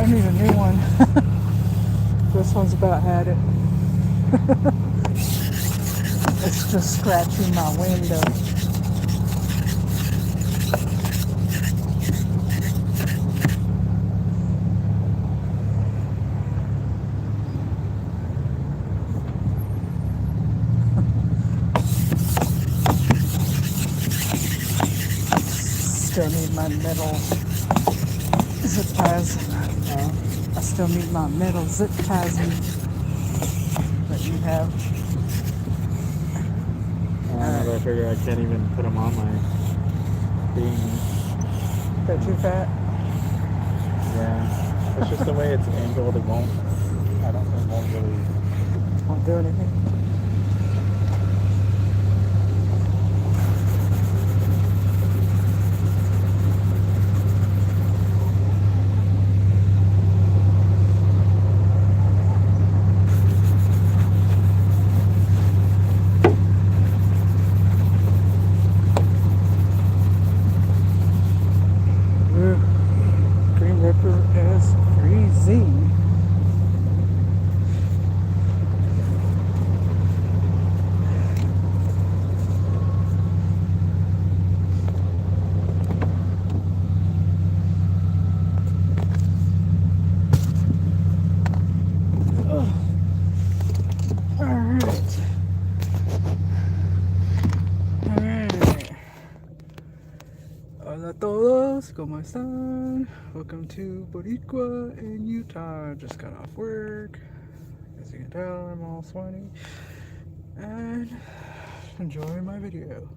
need a new one. This one's about had it. It's just scratching my window. Still need my metal zip ties. I still need my metal zip ties that you have. Now that I figure I can't even put them on my thing. They're too fat. Yeah. It's just the way it's angled. It won't really. Won't do anything. Green River is freezing. Alright. Hola a todos, ¿cómo están? Welcome to Boricua in Utah. Just got off work. As you can tell, I'm all sweaty. And enjoy my video.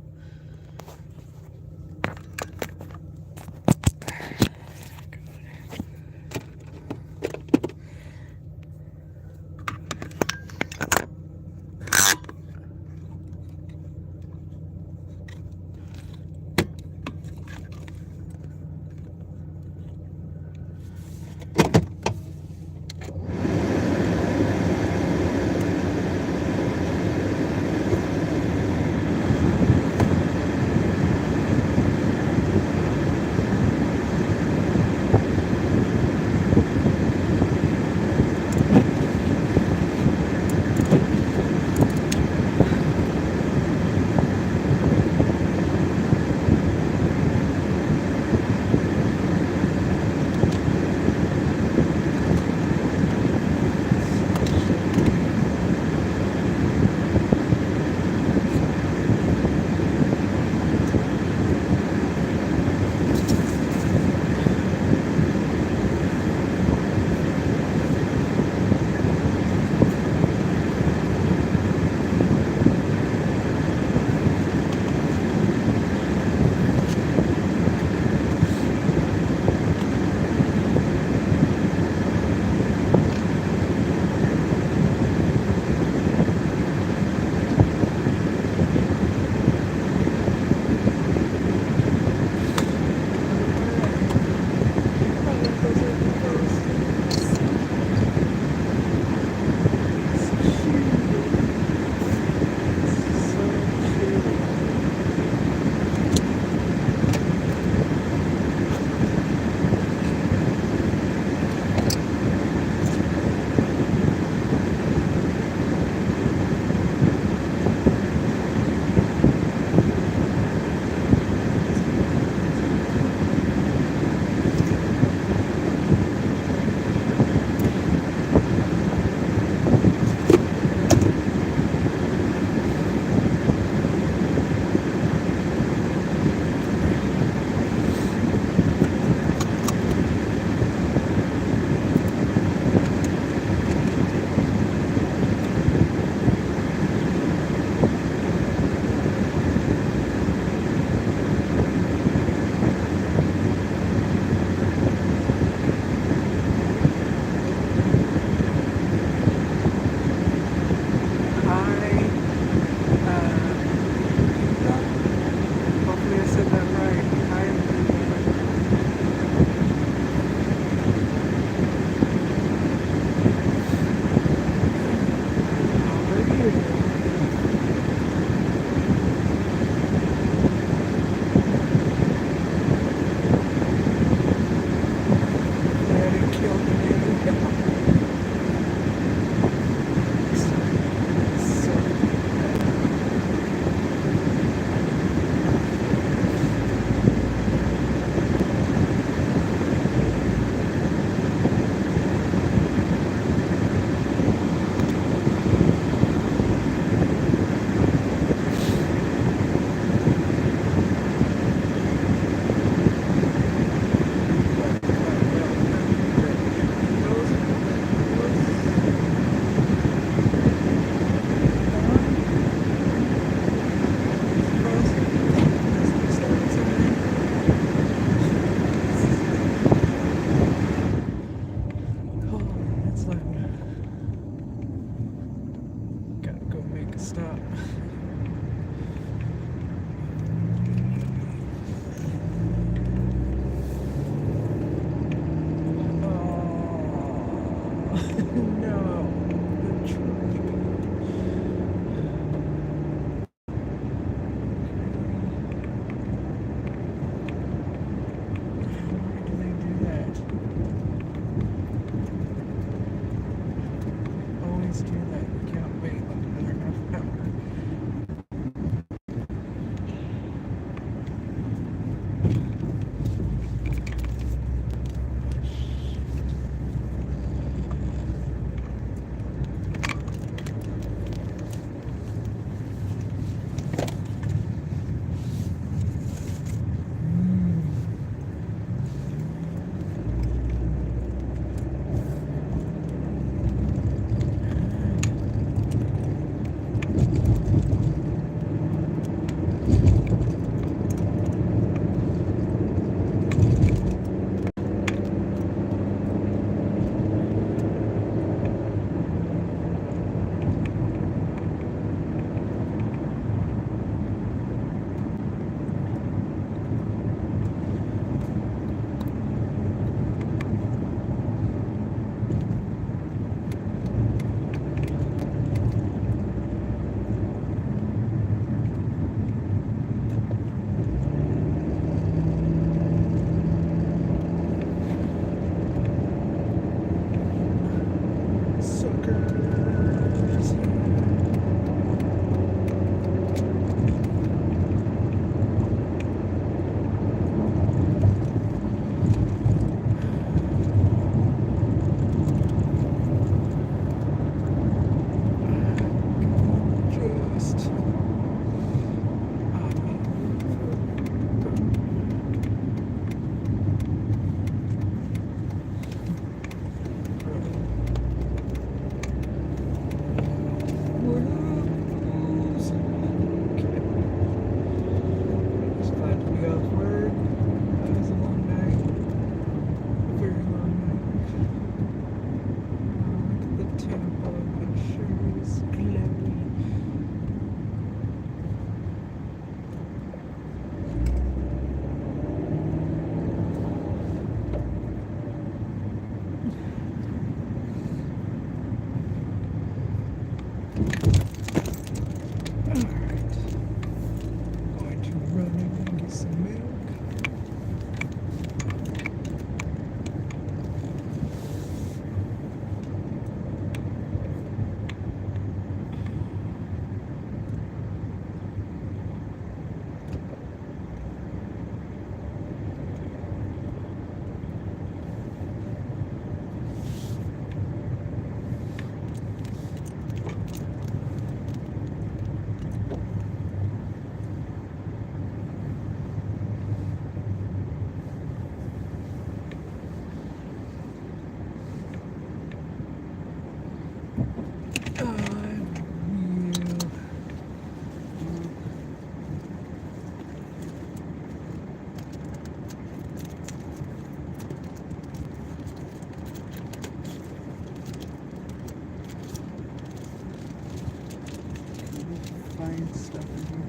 find stuff in here.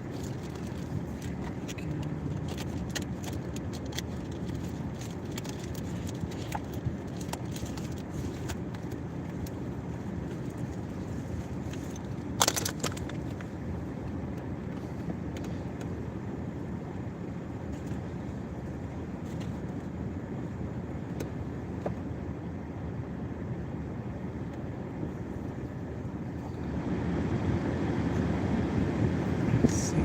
Okay. Let's see.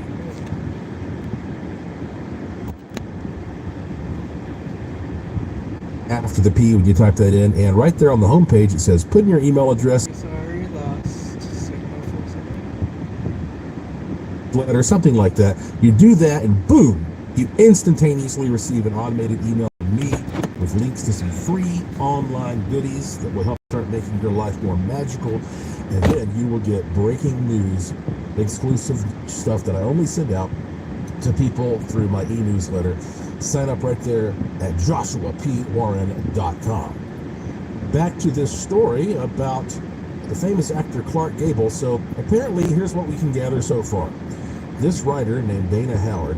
After the P when you type that in, and right there on the home page it says put in your email address, Sorry, lost signal for a second. letter, something like that. You do that and boom, you instantaneously receive an automated email from me with links to some free online goodies that will help start making your life more magical. And then you will get breaking news, exclusive stuff that I only send out to people through my e-newsletter. Sign up right there at joshuapwarren.com. Back to this story about the famous actor Clark Gable. So apparently, here's what we can gather so far. This writer named Dana Howard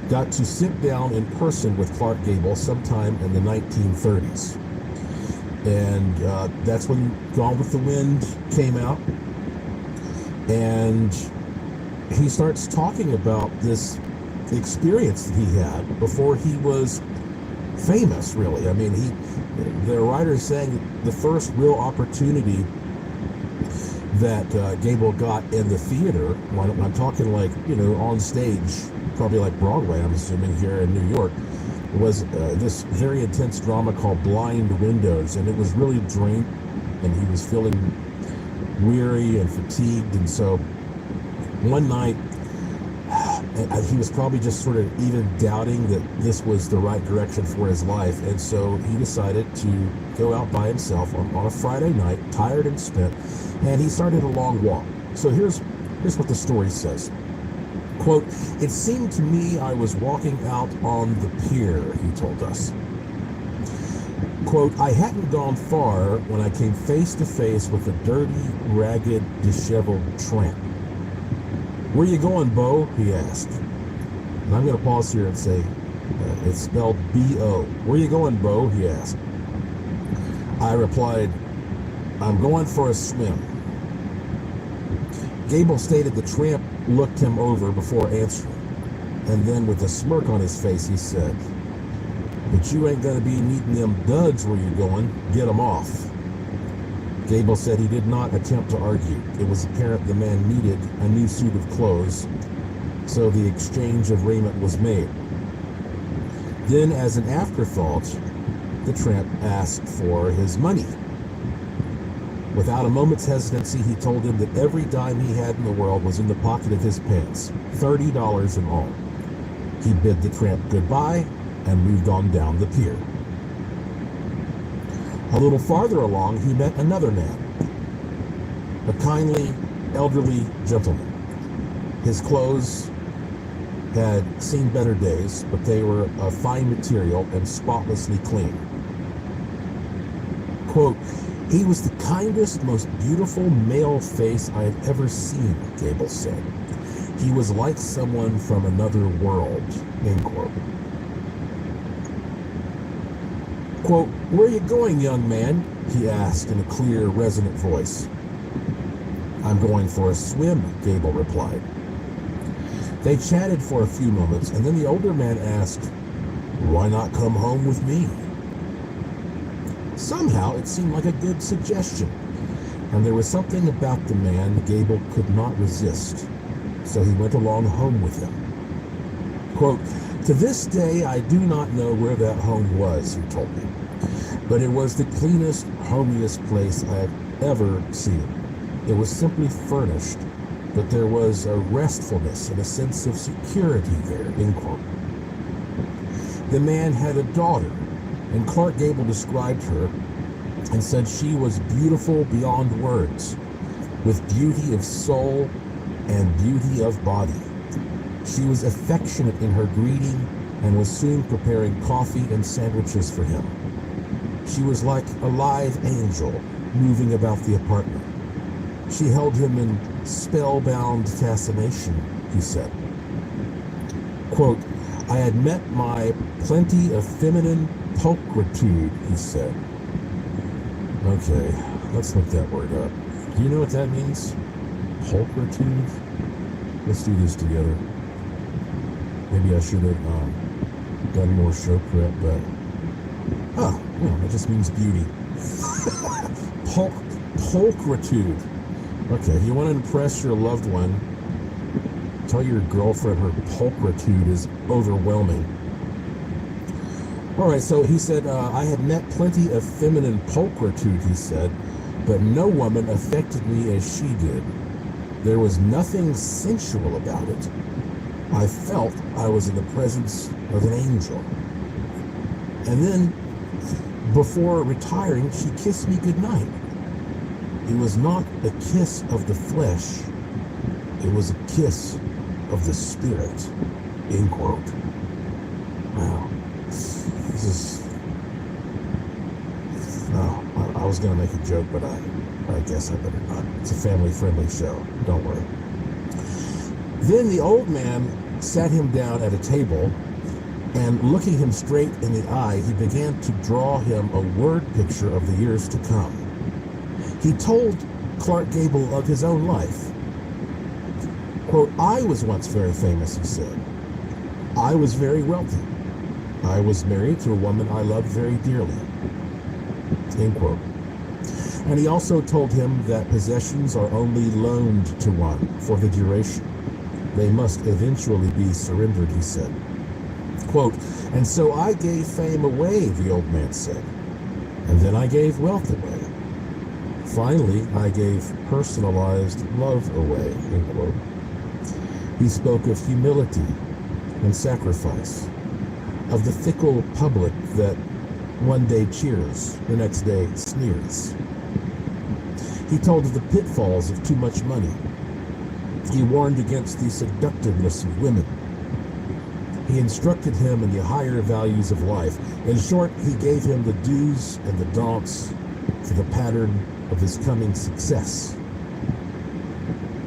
got to sit down in person with Clark Gable sometime in the 1930s. And that's when Gone with the Wind came out. And he starts talking about this experience that he had before he was famous, really. I mean, the writer is saying that the first real opportunity that Gable got in the theater, I'm talking like, on stage, probably like Broadway, I'm assuming, here in New York, was this very intense drama called Blind Windows. And it was really draining, and he was feeling weary and fatigued. And so one night, he was probably just sort of even doubting that this was the right direction for his life. And so he decided to go out by himself on a Friday night, tired and spent, and he started a long walk. So here's what the story says. Quote, "It seemed to me I was walking out on the pier," he told us. Quote, "I hadn't gone far when I came face to face with a dirty, ragged, disheveled tramp. 'Where you going, Bo?' he asked." And I'm going to pause here and say, it's spelled B-O. "Where you going, Bo?" he asked. I replied, "I'm going for a swim." Gable stated the tramp looked him over before answering. And then with a smirk on his face, he said, "But you ain't going to be needing them duds where you going. Get them off." Gable said he did not attempt to argue. It was apparent the man needed a new suit of clothes, so the exchange of raiment was made. Then, as an afterthought, the tramp asked for his money. Without a moment's hesitancy, he told him that every dime he had in the world was in the pocket of his pants, $30 in all. He bid the tramp goodbye and moved on down the pier. A little farther along, he met another man, a kindly, elderly gentleman. His clothes had seen better days, but they were of fine material and spotlessly clean. Quote, "He was the kindest, most beautiful male face I have ever seen," Gable said. "He was like someone from another world," end quote. Quote, "Where are you going, young man?" he asked in a clear, resonant voice. "I'm going for a swim," Gable replied. They chatted for a few moments, and then the older man asked, "Why not come home with me?" Somehow it seemed like a good suggestion, and there was something about the man Gable could not resist, so he went along home with him. Quote, "To this day, I do not know where that home was," he told me, "but it was the cleanest, homiest place I have ever seen. It was simply furnished, but there was a restfulness and a sense of security there," end quote. The man had a daughter, and Clark Gable described her and said she was beautiful beyond words, with beauty of soul and beauty of body. She was affectionate in her greeting and was soon preparing coffee and sandwiches for him. She was like a live angel moving about the apartment. She held him in spellbound fascination, he said. Quote, I had met my plenty of feminine pulchritude, he said. Okay, let's look that word up. Do you know what that means? Pulchritude? Let's do this together. Maybe I should have done more show prep, but... Oh, yeah, it just means beauty. Pulchritude. Okay, you want to impress your loved one, tell your girlfriend her pulchritude is overwhelming. All right, so he said, I had met plenty of feminine pulchritude, he said, but no woman affected me as she did. There was nothing sensual about it. I felt I was in the presence of an angel. And then, before retiring, she kissed me goodnight. It was not a kiss of the flesh. It was a kiss of the spirit. End quote. Wow. This is... Oh, I was going to make a joke, but I guess I better not. It's a family-friendly show. Don't worry. Then the old man sat him down at a table, and looking him straight in the eye, he began to draw him a word picture of the years to come. He told Clark Gable of his own life. Quote, I was once very famous, he said. I was very wealthy. I was married to a woman I loved very dearly. End quote. And he also told him that possessions are only loaned to one for the duration. They must eventually be surrendered, he said. Quote, and so I gave fame away, the old man said. And then I gave wealth away. Finally, I gave personalized love away, end quote. He spoke of humility and sacrifice, of the fickle public that one day cheers, the next day sneers. He told of the pitfalls of too much money. He warned against the seductiveness of women. He instructed him in the higher values of life. In short, he gave him the do's and the don'ts for the pattern of his coming success.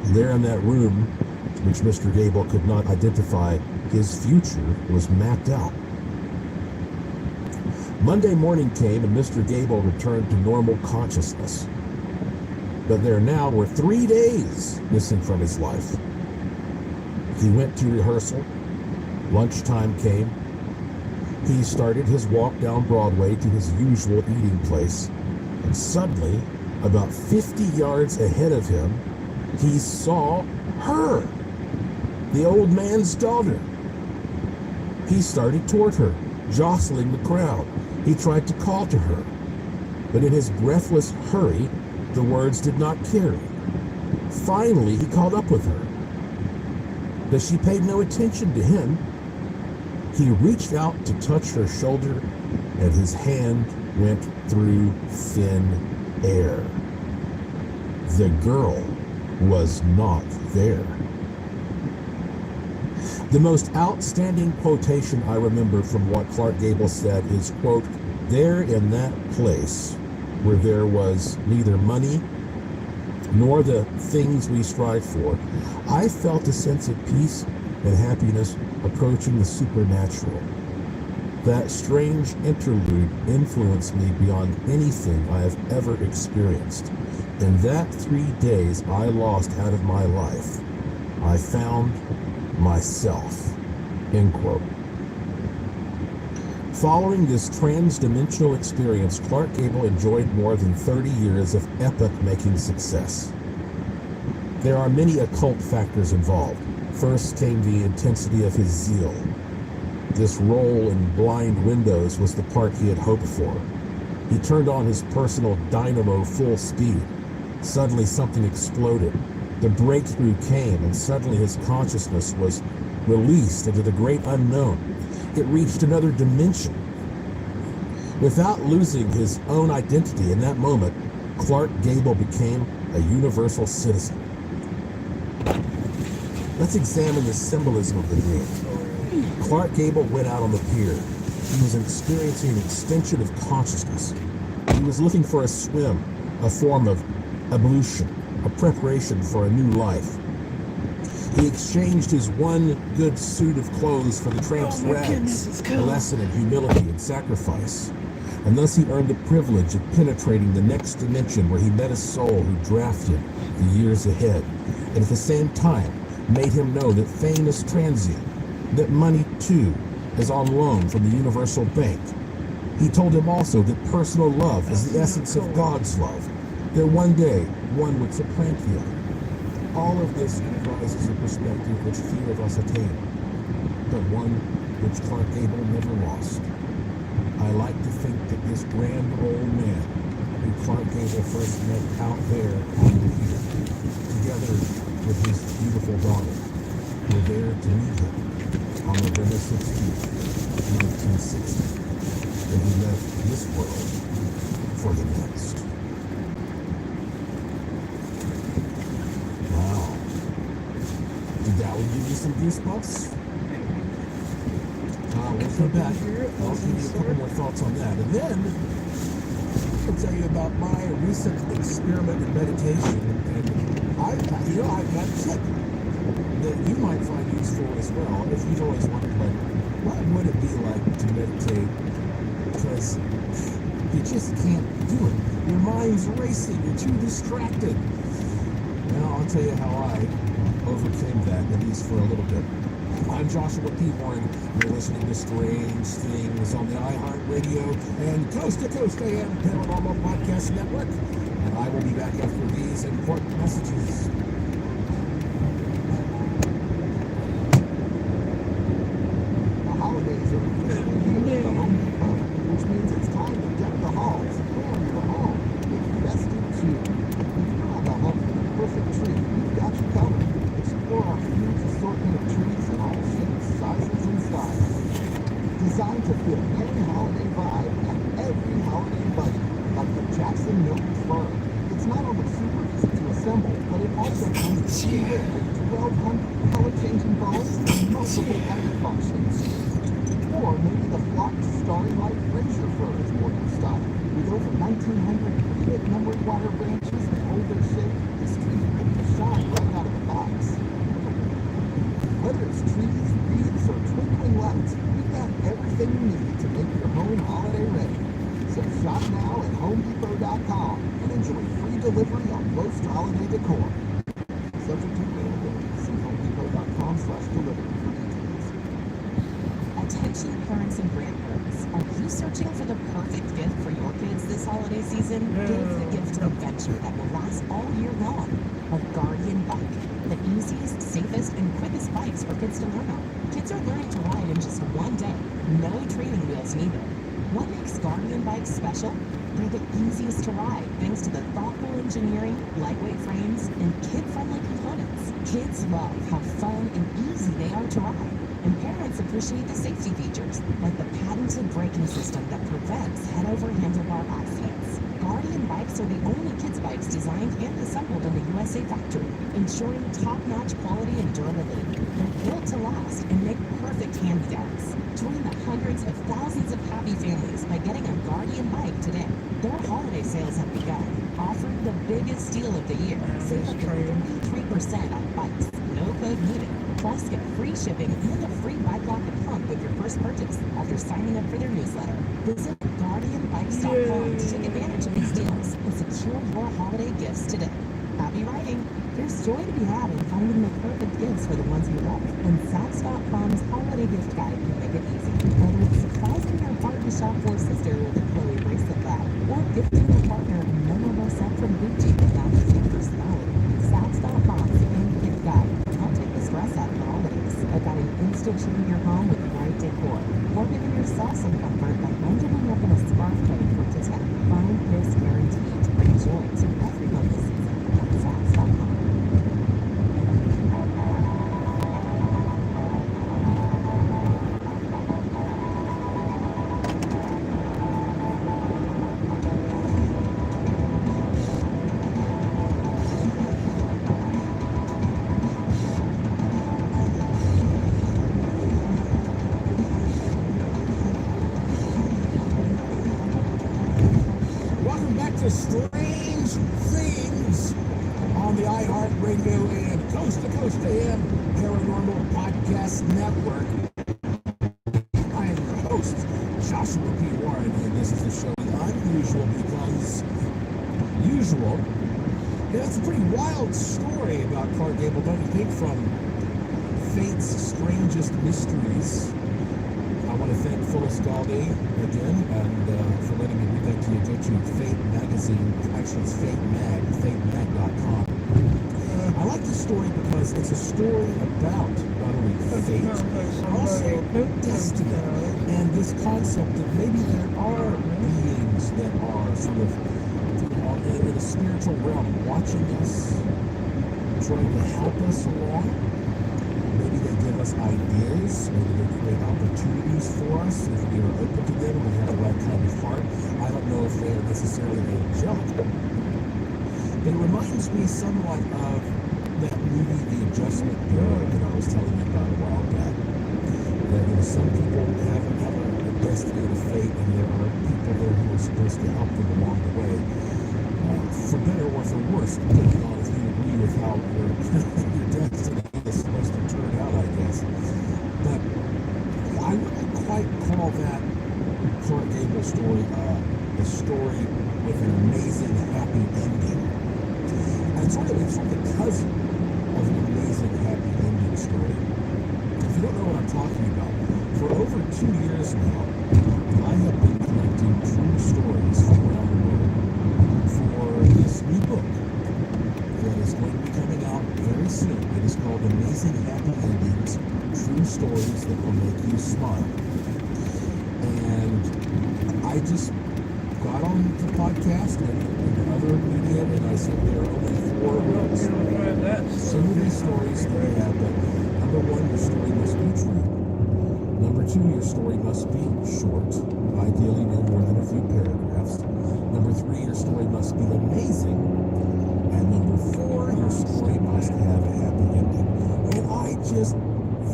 And there in that room, which Mr. Gable could not identify, his future was mapped out. Monday morning came and Mr. Gable returned to normal consciousness. But there now were 3 days missing from his life. He went to rehearsal. Lunchtime came. He started his walk down Broadway to his usual eating place. And suddenly, about 50 yards ahead of him, he saw her, the old man's daughter. He started toward her, jostling the crowd. He tried to call to her, but in his breathless hurry, the words did not carry. Finally, he caught up with her, but she paid no attention to him. He reached out to touch her shoulder, and his hand went through thin air. The girl was not there. The most outstanding quotation I remember from what Clark Gable said is, quote, there in that place where there was neither money nor the things we strive for, I felt a sense of peace and happiness approaching the supernatural. That strange interlude influenced me beyond anything I have ever experienced. In that 3 days I lost out of my life, I found myself, end quote. Following this trans-dimensional experience, Clark Gable enjoyed more than 30 years of epoch-making success. There are many occult factors involved. First came the intensity of his zeal. This role in Blind Windows was the part he had hoped for. He turned on his personal dynamo full speed. Suddenly something exploded. The breakthrough came, and suddenly his consciousness was released into the great unknown. It reached another dimension. Without losing his own identity in that moment, Clark Gable became a universal citizen. Let's examine the symbolism of the dream. Clark Gable went out on the pier. He was experiencing an extension of consciousness. He was looking for a swim, a form of ablution. a preparation for a new life. He exchanged his one good suit of clothes for the tramp's rags, a lesson in humility and sacrifice. And thus he earned the privilege of penetrating the next dimension where he met a soul who drafted the years ahead, and at the same time made him know that fame is transient, that money too is on loan from the Universal Bank. He told him also that personal love is the essence of God's love, that one day one would supplant the other. All of this comprises a perspective which few of us attain, but one which Clark Gable never lost. I like to think that this grand old man, who Clark Gable first met out there on the pier, together with his beautiful daughter, were there to meet him on November 16th, 1960, when he left this world for the next. Wow. Did that one give you some goosebumps? We'll come back. I'll give you a couple more thoughts on that. And then I'll tell you about my recent experiment in meditation. And I've got a tip that you might find useful as well if you've always wondered, like, what would it be like to meditate? Because you just can't do it. Your mind's racing. You're too distracted. Now I'll tell you how I overcame that, at least for a little bit. I'm Joshua P. Warren. You're listening to Strange Things on the iHeartRadio and Coast to Coast AM Paranormal Podcast Network. And I will be back after these important messages. The holidays are officially here at the Home Depot, which means it's time to deck the halls and your home with festive cheer. If you're on the hunt for the perfect tree, we've got you covered. Explore our huge assortment of trees in all shapes, sizes, and styles. Designed to fit any holiday vibe and every holiday budget, like the Jackson Milton Fir. It's not only super easy to assemble, but it also comes pre-lit with 1,200 color-changing bulbs and multiple lighting functions. Or maybe the flocked Starry Light Fraser Fir is more your style. With over 1,900 pre-lit numbered wire branches that hold their shape, this tree will shine right out of the box. Whether it's trees, wreaths, or twinkling lights, we've got everything you need to make your home holiday ready. So shop now at HomeDepot.com and enjoy free delivery on most holiday decor. Subject to availability. See HomeDepot.com/delivery for details. Attention parents and grandparents, are you searching for the perfect gift for your kids this holiday season? Give the gift adventure that will last all year long. A Guardian bike. The easiest, safest, and quickest bikes for kids to learn on. Kids are learning to ride in just one day. No training wheels needed. What makes Guardian bikes special? They're the easiest to ride thanks to the thoughtful engineering, lightweight frames, and kid-friendly components. Kids love how fun and easy they are to ride. And parents appreciate the safety features, like the patented braking system that prevents head-over handlebar accidents. Guardian bikes are the only kids' bikes designed and assembled in the USA factory, ensuring top-notch quality and durability. They're built to last and make perfect hand-me-downs. Join the hundreds of thousands of happy families by getting a Guardian bike today. Their holiday sales have begun, offering the biggest deal of the year. Save up to 33% on bikes. No code needed. Plus, get free shipping and a free bike lock and pump with your first purchase after signing up for their newsletter. Visit GuardianBikes.com to take advantage of these deals and secure your holiday gifts today. Happy writing! There's joy to be had in finding the perfect gifts for the ones you love, and Saks.com's holiday gift guide can make it easy. Whether it's surprising your partner shop for sister with a Chloe bracelet bag, or gifting your partner a memorable set from Gucci that matches your personality, Saks.com's gift guide can help take the stress out of the holidays. I've got an instant cheer in your home with the right decor, or giving yourself some comfort by bundling up in a scarf coat from Totec. Find this guaranteed to bring joy to every month this season at Saks.com. Welcome back to Strange Things on the the iHeartRadio and Coast to Coast AM Paranormal Podcast Network. I am your host, Joshua P. Warren, and this is the show Unusual Because Usual. Yeah, it's a pretty wild story about Clark Gable, don't you think, from Fate's Strangest Mysteries. I want to thank Phyllis Galdi again and for letting me read that to you. Go to Fate Magazine. Actually, it's Fate Mag, fatemag.com. I like this story because it's a story about not only fate, but also destiny. And this concept that maybe there are beings that are sort of in a spiritual realm watching us, trying to help us along. Maybe they give us ideas, maybe they create opportunities for us if we are open to them and we have the right kind of heart. I don't know if they're necessarily angelic. But it reminds me somewhat of that movie, The Adjustment Bureau, that I was telling you about a while back. That some people have a destiny and a fate, and there are people there who are supposed to help them along the way. For better or for worse, depending on if you agree with how your destiny is supposed to turn out, I guess. But I wouldn't quite call that Clark Gable story a story with an amazing happy ending. And it's sort of a cousin of an amazing happy ending story. If you don't know what I'm talking about, for over 2 years now, I have been collecting true stories from around the world for this new book that is going to be coming out very soon. It is called Amazing Happy Endings, True Stories That Will Make You Smile. And I just got on the podcast and other media, and I said there are only 4 rules. Some of these stories that we have, but number 1, your story must be true. Number 2, your story must be short, ideally no more than a few paragraphs. Number 3, your story must be amazing. And number 4, your story must have a happy ending. And I just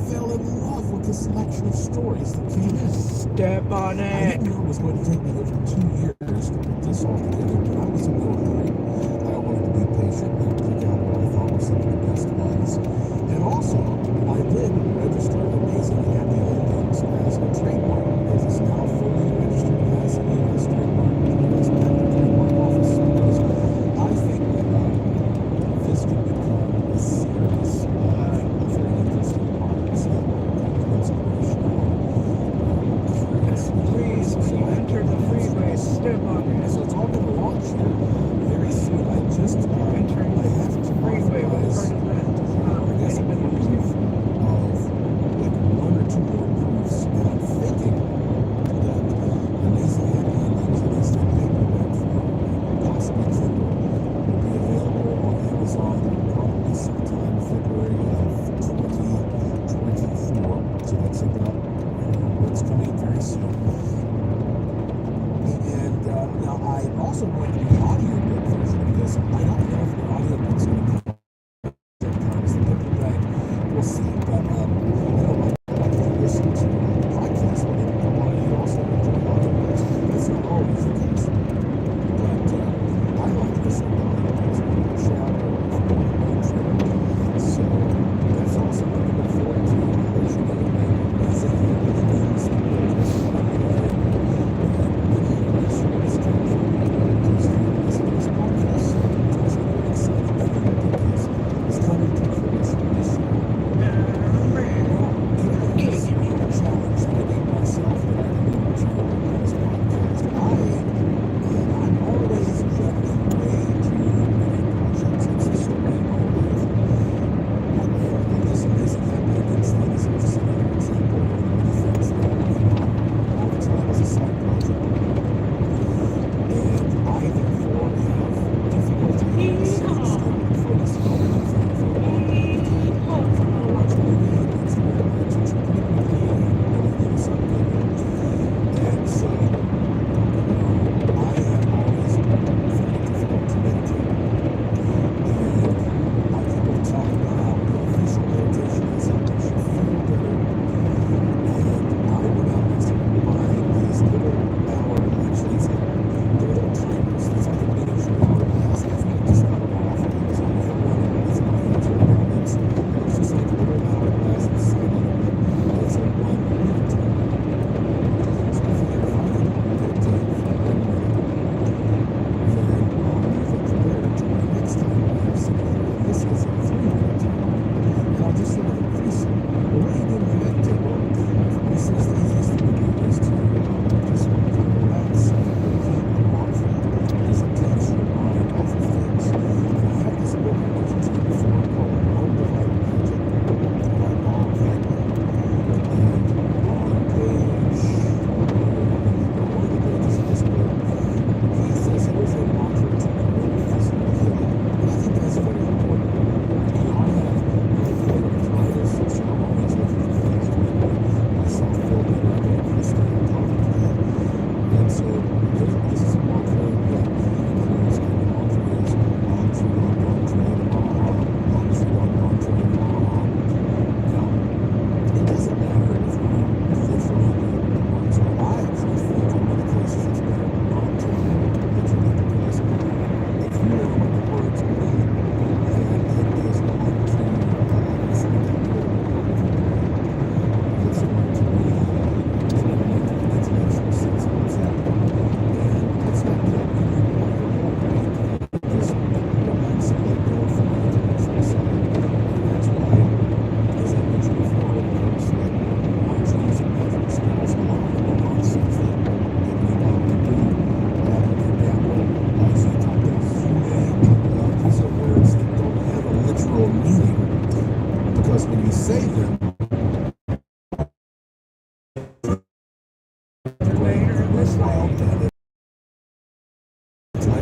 fell in love with the selection of stories that came in. Step on I it. didn't know it was going to take me over 2 years to put this all together, but I was in no hurry. I wanted to be patient and pick out what I thought were some of the best ones. And also, I did register Amazing Happy Endings as a trademark. It is now fully registered as a U.S. trademark in the U.S. Patent Trademark Office, because I think that this could become a series of very interesting products that will kind of inspirational. Please, when you enter the freeway, step on it. So it's all going to launch here very soon. I just Entering I have the to freeway with authorize, part of that does not I guess, a make any proof sense. of like 1 or 2 more proofs, and I'm thinking that Amazing Happy Endings, at least in paperback form, and possibly Kindle, will be available on Amazon probably sometime February of 2024. So that's about what's coming very soon. And now I'm also going to do an audiobook version of this. I don't know if the audiobook's going to come sometimes the paperback. We'll see. But like if you listen to podcasts, well, then a lot of you also enjoy audiobooks. That's not always the case. But I like listening to audiobooks when I'm in the shower or if I'm on a road trip. So that's also something to look forward to. As you know, Amazing Happy Endings, the book is coming ahead. Many of these stories come from because you listen to this podcast. So it's a very exciting thing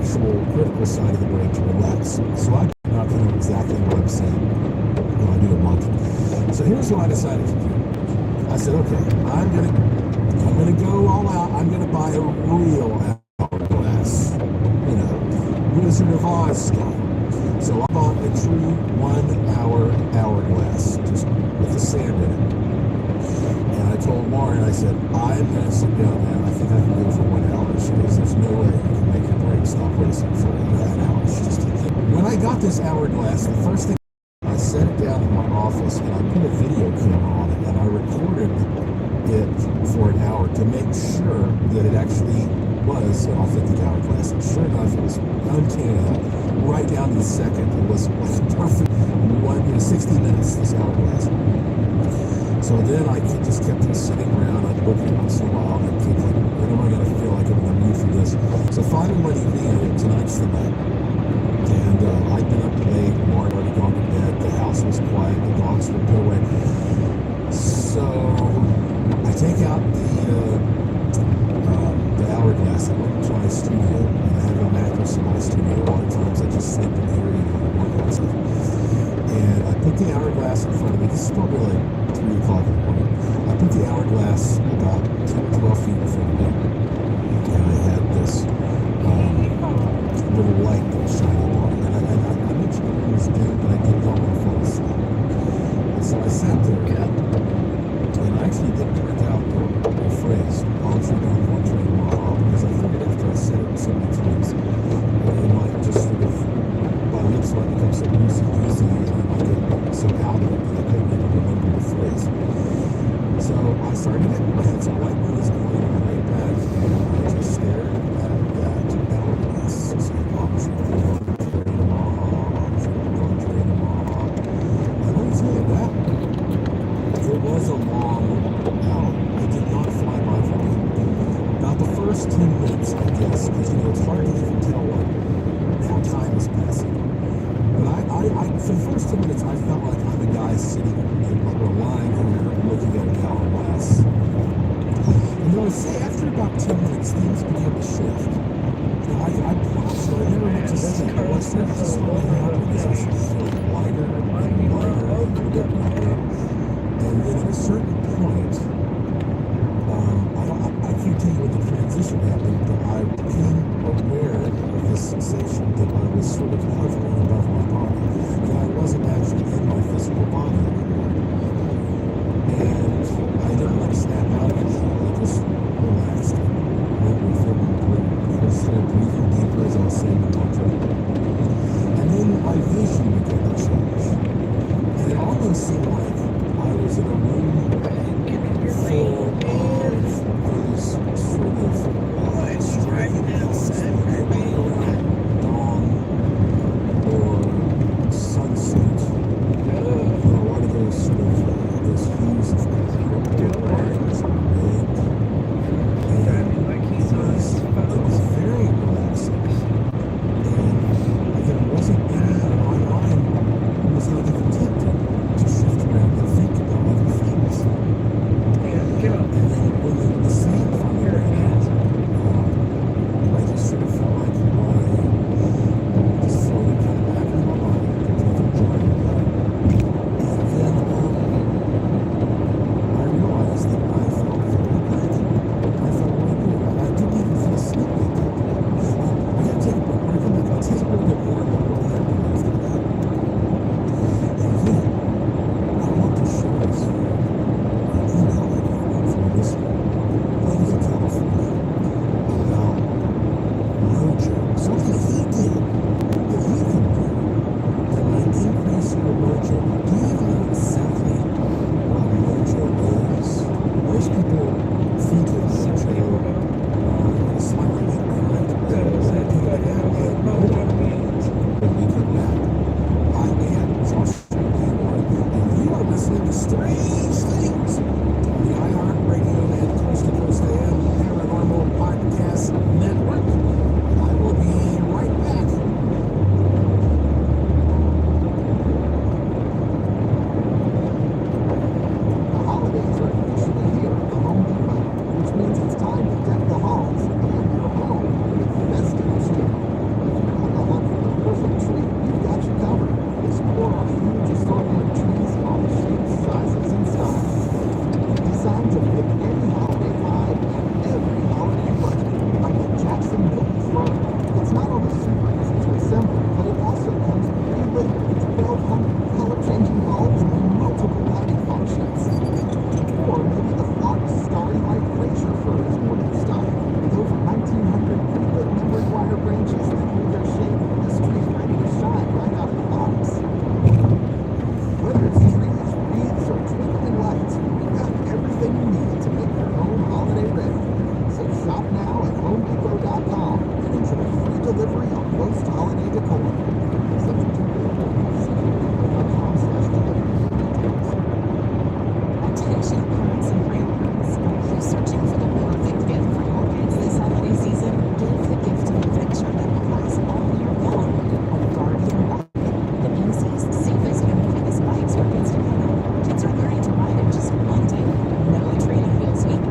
actual critical side of the brain to relax. So I not know exactly what I'm saying when I do a mantra. So here's what I decided to do. I said, okay, I'm gonna go all out. I'm gonna buy a real hourglass, you know, Wizard of Oz style. So I bought a true 1 hour hourglass, just with the sand in it. And I told Lauren, I said, I'm gonna sit down there. I think I can go for 1 hour. She goes, there's no way you can make your brain stop racing for that hour. It's just when I got this hourglass, the first thing I set it down in my office and I put a video camera on it and I recorded it for an hour to make sure that it actually was an authentic hourglass. And sure enough, it was uncanny. Right down to the second, it was perfect. 60 minutes, this hourglass. So then I just kept sitting around. I'd look at it once in a while and I'd think, like, when am I going to feel like I'm in the mood for this? So finally, one evening, tonight's the night. And I'd been up late, Lauren already gone to bed, the house was quiet, the dogs were put away. So I take out the hourglass. I went to my studio, and I have a mattress in my studio. A lot of times I just sleep in here, you know, work on stuff. And I put the hourglass in front of me. This is probably like 3 o'clock in the morning. I put the hourglass about 10 or 12 feet in front of me. And I had this little light that was shining on it. And I mentioned it was dim, but I did not want to fall asleep. And so I sat there, and I actually did print out the phrase, Entree Don Ventre Maha, because I figured after I said it so many times, it might just sort of, my lips might become so loosey-goosey, and I might get so out of it that I couldn't even remember the phrase. So I started it, I had some white noise going on right back, and I just stared at that hourglass. So Entree Don Ventre Maha, Entree Don Ventre Maha. And let me tell you that, it was a long hour. It did not fly by for me. About the first 10 minutes, I guess, because, you know, it's hard to even tell how time is passing. But I for the first 10 minutes, I felt like I'm a guy sitting or lying here looking at an hourglass. And then I say, after about 10 minutes, things began to shift. I promise you, I never went to sleep. What started to slowly happen is I started feeling lighter and lighter and a bit lighter. And then at a certain point, I can't tell you what the transition happened, but I became aware of this sensation that I was sort of hovering above my body, that I wasn't actually in my physical body anymore. And I didn't like snap out of it. I just relaxed. I was sort of breathing deeper as I was saying the mantra. And then my vision began to change. And it almost seemed like I was in a room full of those sort of striking houses, dong delivery on most holiday decor. Subject to Attention parents and grandparents. Are you searching for the perfect gift for your kids this holiday season? Give the gift of adventure that will last all year long. A Guardian bike. The easiest, safest, and quickest bikes for kids to have. Kids are learning to ride in just one day. No training wheels needed.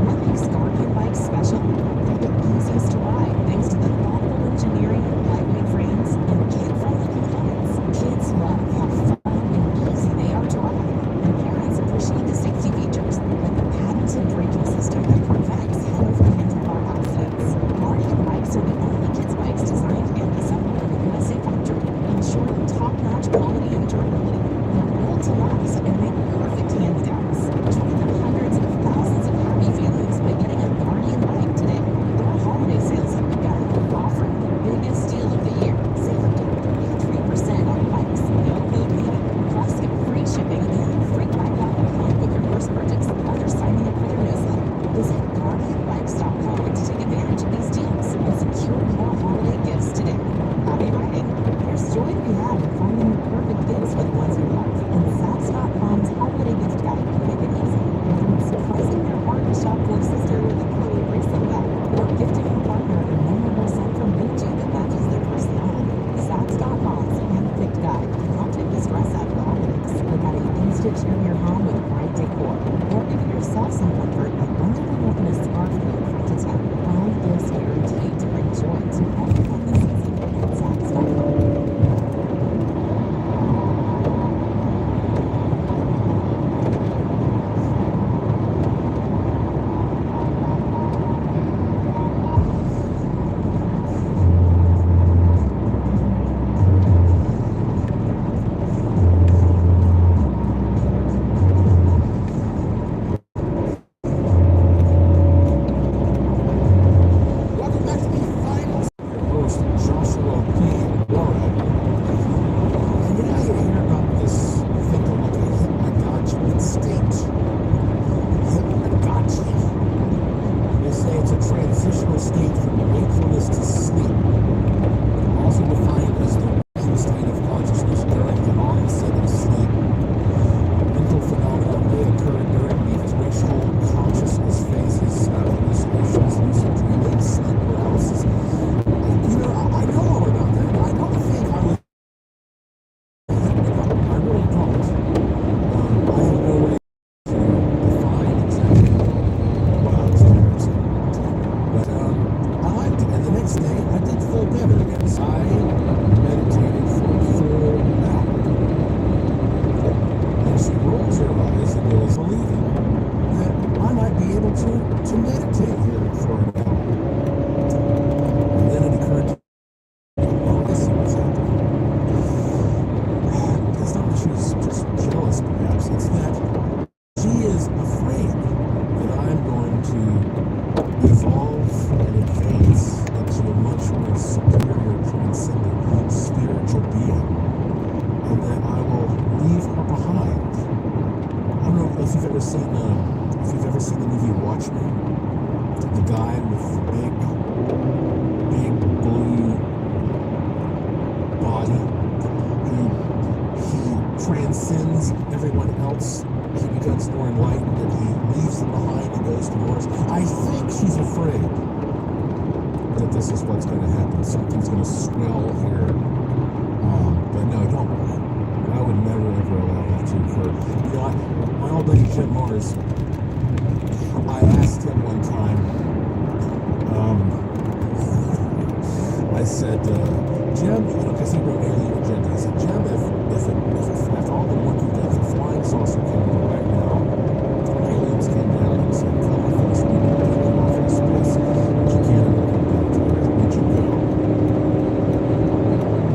What makes Guardian bikes special? They're the easiest to ride thanks to the thoughtful engineering, lightweight frames, and kid-friendly components. Kids love how fun and easy they are to ride, and parents appreciate the safety features, like the patented braking system that prevents head-over-handlebar accidents. Guardian bikes are the only kids' bikes designed and assembled in the USA factory, ensuring top-notch quality and durability. They're built to last and make perfect hand-me-downs. Join the hundreds of thousands of happy families by getting a Guardian bike today. There are holiday sales at Big Guy offering the biggest deal of the year. Save up to 33% on bikes, no code needed. Plus, get free shipping and free bike out at home with your first purchase after signing up for their newsletter. Visit GuardianBikes.com to take advantage of these deals and secure your holiday gifts today. Happy riding! There's joy to be had in finding the perfect gifts for the ones you love, and Saks.com's holiday gift guide can make it easy. Whether it's surprising your partner shop for sister with a Chloe bracelet bag, or gifting your partner a memorable set from Gucci that matches their personality, Saks.com's hand-picked guide can help take the stress out of the holidays. Look at an instant cheer your home with bright decor, or give yourself some comfort by bundling up in a scarf from front to town. Find gifts guaranteed to bring joy to everyone this season at Saks.com. Welcome back to the finals. Your host, Joshua P. Warren. And now you hear about this thing called like a hypnagogic state. Hypnagogia. They say it's a transitional state from wakefulness to sleep. Also defined as the REM state of consciousness during the onset of sleep. Mental phenomena may occur during the threshold consciousness phases, hallucinations, lucid dreaming, sleep paralysis. You know, I know all about that. I don't think I was. I really don't. I have no way to define exactly what I was experiencing. But I liked it. And the next day, I did feel better again. So I meditated for a full hour. And she rolled her eyes and was believing that I might be able to meditate here for an hour. And then it occurred to me, oh, I see what's happening. It's not that she's just jealous, perhaps. It's that she is afraid that I'm going to evolve and advance into a much more superior, transcendent, spiritual being, and that I will leave her behind. I don't know if you've ever seen the movie Watchmen. The guy with the big blue body he transcends everyone else. He becomes more enlightened and he leaves them behind and goes to Mars. I think she's afraid that this is what's going to happen. Something's going to swell here. But no, don't worry. I would never ever allow that to occur. You know, my old buddy Jim Mars, I asked him one time, I said, Jim, you know, because he wrote Alien Agenda, I said, Jim, if after all the work you've done, if a flying saucer came over right now, and aliens came down and said, come with us, we will take you off into space, but you can't ever come back to Earth, would you go?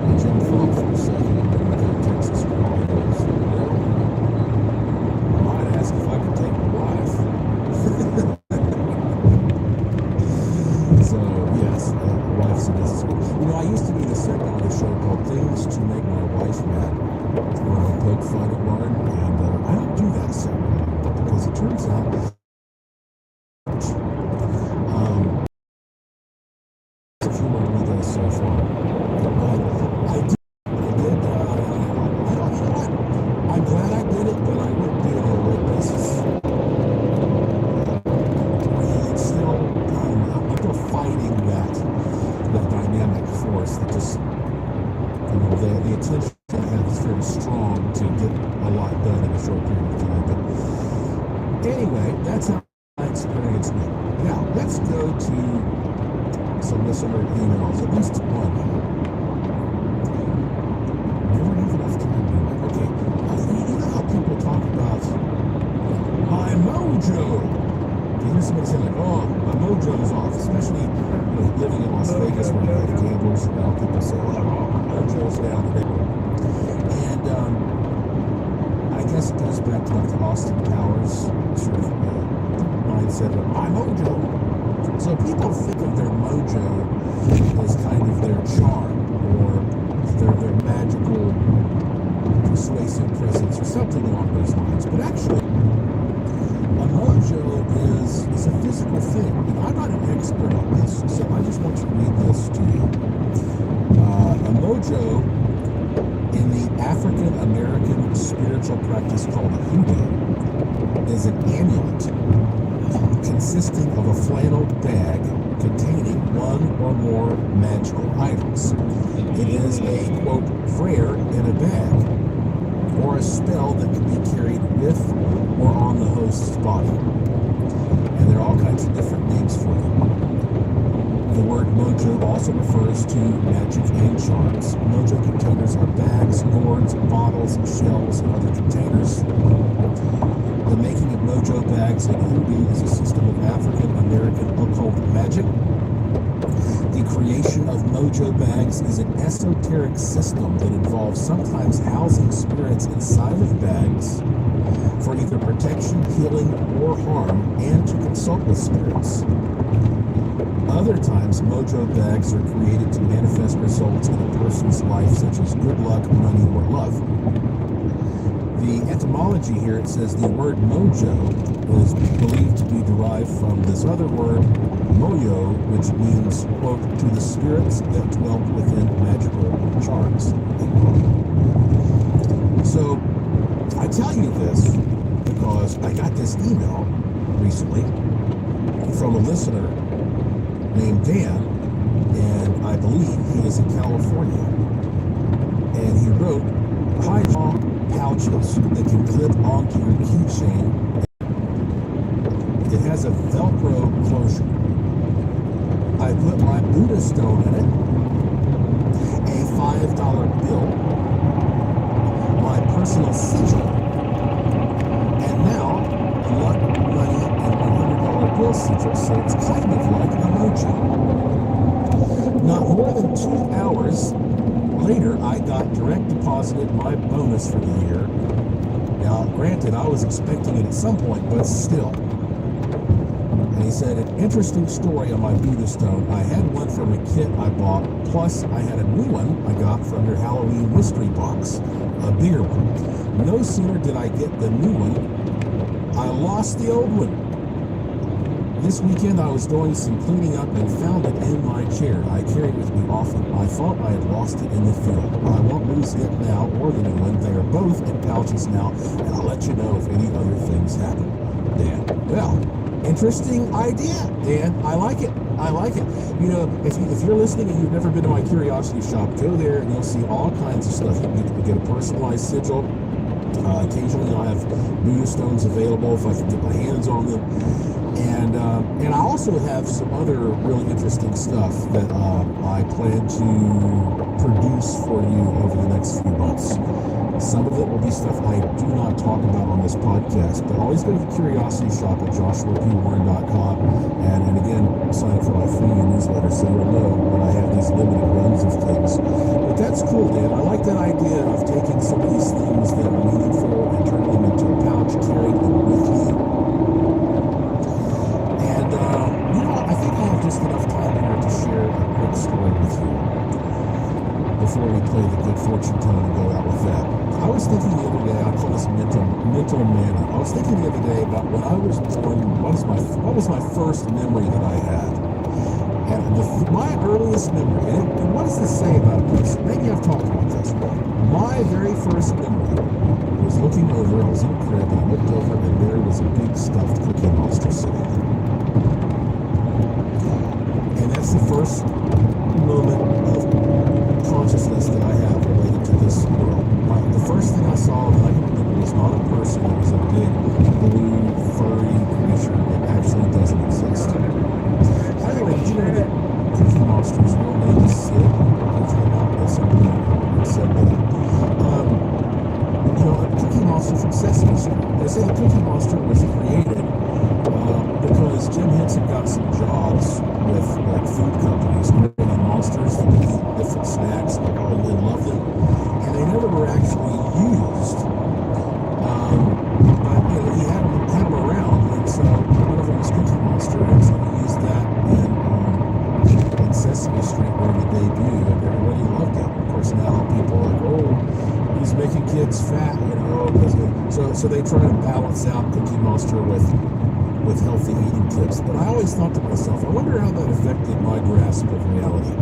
And Jim thought for a second, and then looked at Texas girl, and goes, well, I might ask if I could take my wife. So, yes, wife's a business. You know, I used to be the segment on a show called Things to Make My Wife Mad, where I poke fun at Lauren, and I don't do that segment because it turns out if you were with us so far. But I did. I don't. You know what? I'm glad I did it, but I wouldn't do it on a regular basis. It's still, I'm still fighting that dynamic force that just, the attention I have is very strong to get a lot done in a short period of time. But anyway, that's how I experienced it. Now, let's go to some listener emails, at least one. Never have enough time, do I? Okay. You know how people talk about my mojo? You hear somebody say like, oh, my mojo's off, especially living in Las Vegas where you have gamblers, and now people say, oh, my mojo's down. And I guess it goes back to like the Austin Powers sort of mindset of my mojo. So people think of their mojo as kind of their charm or their magical persuasive presence or something along those lines. But actually, a mojo is a physical thing. And I'm not an expert on this, so I just want to read this to you. A mojo in the African American spiritual practice called a hoodoo is an amulet consisting of a flannel bag containing one or more magical items. It is a, quote, prayer in a bag, or a spell that can be carried with or on the host's body. And there are all kinds of different names for them. The word mojo also refers to magic and charms. Mojo containers are bags, gourds, bottles, shells, and other containers. The making of mojo bags and hoodoo is a system of African American occult magic. The creation of mojo bags is an esoteric system that involves sometimes housing spirits inside of bags for either protection, healing, or harm, and to consult with spirits. Other times, mojo bags are created to manifest results in a person's life, such as good luck, money, or love. The etymology here, it says the word mojo is believed to be derived from this other word, moyo, which means, quote, to the spirits that dwelt within magical charms. So, I tell you this because I got this email recently from a listener named Dan, and I believe he is in California. And he wrote, "Hi, pouches that can clip onto your keychain. It has a Velcro closure. I put my Buddha stone in it, a $5 bill, my personal sigil, and now luck, money, and $100 bill sigil, so it's kind of like a mojo." Not more than 2 hours later, I got direct deposited my bonus for the year. Now, granted, I was expecting it at some point, but still. And he said, "An interesting story on my Buddha stone. I had one from a kit I bought, plus I had a new one I got from your Halloween mystery box, a bigger one. No sooner did I get the new one, I lost the old one. This weekend I was doing some cleaning up and found it in my chair. I carry it with me often. I thought I had lost it in the field. I won't lose it now or the new one. They are both in pouches now, and I'll let you know if any other things happen." Dan. Well, interesting idea, Dan. I like it. I like it. You know, if you're listening and you've never been to my curiosity shop, go there and you'll see all kinds of stuff. You can get a personalized sigil. Occasionally I have Buddha stones available if I can get my hands on them. And I also have some other really interesting stuff that I plan to produce for you over the next few months. Some of it will be stuff I do not talk about on this podcast, but always go to the Curiosity Shop at joshuapwarren.com and again, sign up for my free newsletter so you'll know when I have these limited runs of things. But that's cool, Dan. I like that idea of taking some of these things that are meaningful and turning them into a pouch, carrying them with you. And, I think I have just enough time here to share a quick story with you before we play the good fortune tone and go out with that. I was thinking the other day, I call this mental manna. I was thinking the other day about when I was born, what was my first memory that I had? And My earliest memory, and what does this say about a person? Maybe I've talked about this. My very first memory was looking over, I was in a crib, and I looked over, and there was a big stuffed Cookie Monster sitting there. And that's the first moment of consciousness that I have related to this world. The first thing I saw that I can remember was not a person, it was a big, blue, furry creature that actually doesn't exist. By the way, did you know that Cookie Monster's real name is Sid? He came out with something and said that. Cookie Monster from Sesame Street. They say the Cookie Monster was created because Jim Henson got some jobs with like food companies creating monsters that would eat different snacks, and they loved them, and they never were actually used. But he had them around, and so one of them was Cookie Monster, and so he used that in Sesame Street where the debut, and everybody loved it. Of course, now people are like, oh, he's making kids fat, so they try to balance out Cookie Monster with healthy eating tips. But I always thought to myself, I wonder how that affected my grasp of reality.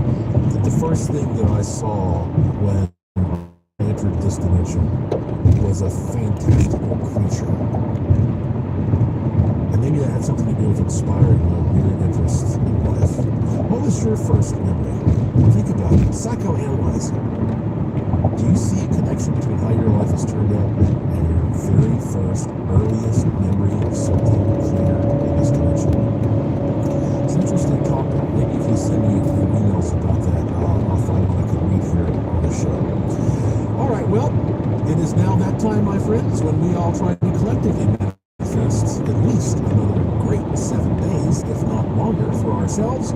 That the first thing that I saw when I entered this dimension was a fantastical creature. And maybe that had something to do with inspiring my weird interests in life. What was your first memory? Think about it. Psychoanalyze it. Do you see a connection between how your life has turned out and your very first, earliest memory of something clear in this dimension? It's an interesting topic. Maybe if you send me emails about that, I'll find one I can read here on the show. All right, well, it is now that time, my friends, when we all try to collectively manifest at least another great 7 days, if not longer, for ourselves.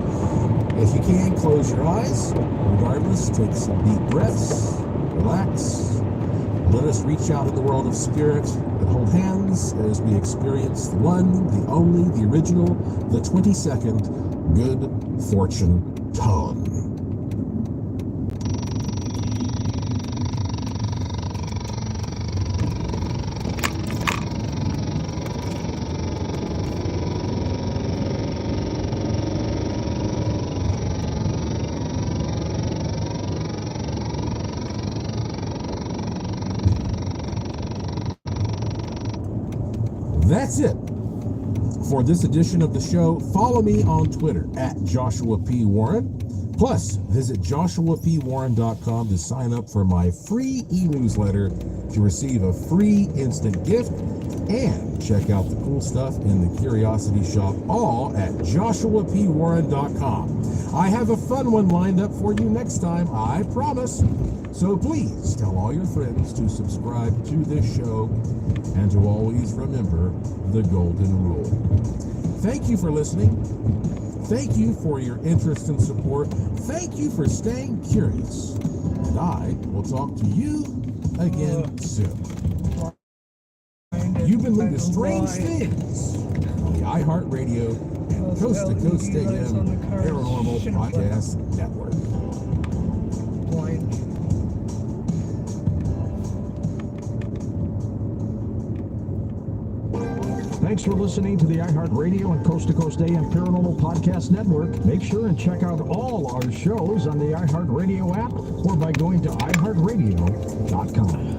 If you can, close your eyes. Regardless, take some deep breaths. Relax. Let us reach out in the world of spirit and hold hands as we experience the one, the only, the original, the 22nd Good Fortune Tongue. That's it for this edition of the show. Follow me on Twitter at Joshua P. Warren. Plus, visit joshuapwarren.com to sign up for my free e-newsletter to receive a free instant gift and check out the cool stuff in the Curiosity Shop, all at joshuapwarren.com. I have a fun one lined up for you next time, I promise. So please tell all your friends to subscribe to this show and to always remember the golden rule. Thank you for listening. Thank you for your interest and support. Thank you for staying curious. And I will talk to you again soon. You've been listening to Strange Things on the iHeartRadio Coast to Coast AM Paranormal Podcast Network. Thanks for listening to the iHeartRadio and Coast to Coast AM Paranormal Podcast Network. Make sure and check out all our shows on the iHeartRadio app or by going to iHeartRadio.com.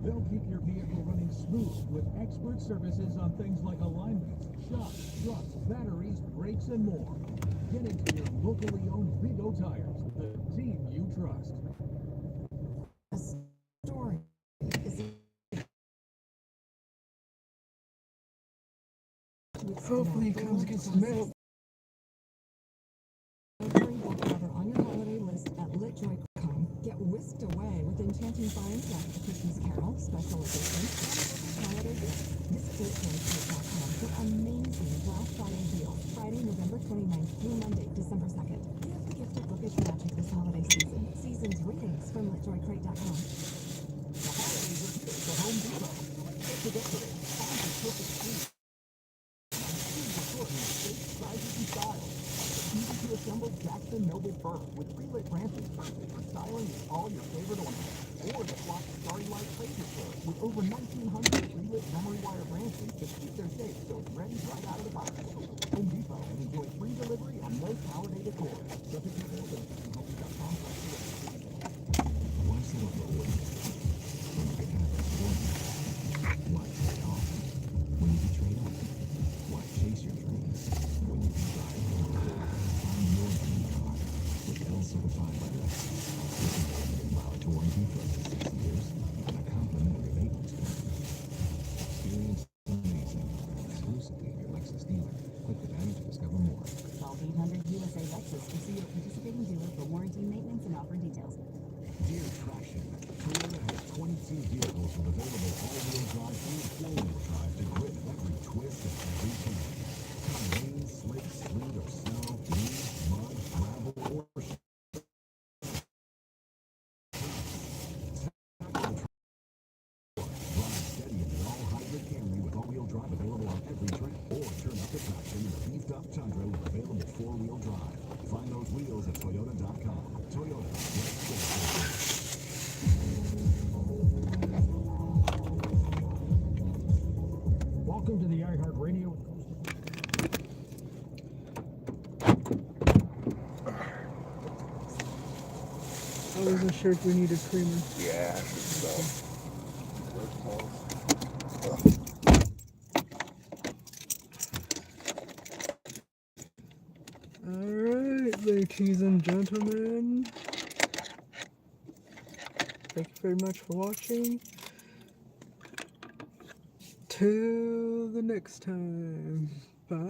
They'll keep your vehicle running smooth with expert services on things like alignments, shocks, struts, batteries, brakes, and more. Get into your locally owned Big O Tires, the team you trust. Hopefully it comes get some milk. Hurry book cover on your holiday list at litjoy.com. Get whisked away with enchanting finds like the Christmas Carol, special edition, and holiday gifts. Visit litjoy.com for amazing Black Friday deals. Friday, November 29th through Monday, December 2nd. Give the gift of bookish magic this holiday season. Season's greetings from litjoycrate.com. The holidays are here at the Home Depot. Get to decorate. Find your perfect tree. Huge assortment of shapes, sizes, and styles. Easy to assemble Jackson Noble fir with pre-lit branches, perfect for styling with all your favorite ornaments. Or the flock Starry Light Fraser fir with over 1,900 pre-lit memory wire branches to keep their shape so it's ready right out of the box. Home Depot and enjoy free delivery on most holiday decor. Subject to availability. HomeDepot.com. Why settle for ordinary when you can have extraordinary? Why trade off when you can trade up? Why chase your dreams when you can ride more? Find your dream car with L certified by Lexus. Allowed to warranty for up to 6 years and a complimentary maintenance plan. Experience amazing exclusively at your Lexus dealer. Click the banner to discover more. Call 800 USA Lexus to see your participating dealer for warranty, maintenance, and offer details. Dear Traction, Toyota has 22 vehicles with available all-wheel drive and four-wheel drive to grip every twist and every turn. Come rain, slick, sleet, or snow, wind, mud, gravel, or drive steady in the all-hybrid Camry with all-wheel drive available on every trip, or turn up the traction in a beefed-up Tundra with available four-wheel drive. Find those wheels at Toyota.com. Toyota, let's go. Welcome to the iHeartRadio. I wasn't sure if we needed creamer. Yeah, I think so. Alright, ladies and gentlemen. Thank you very much for watching. Till the next time. Bye.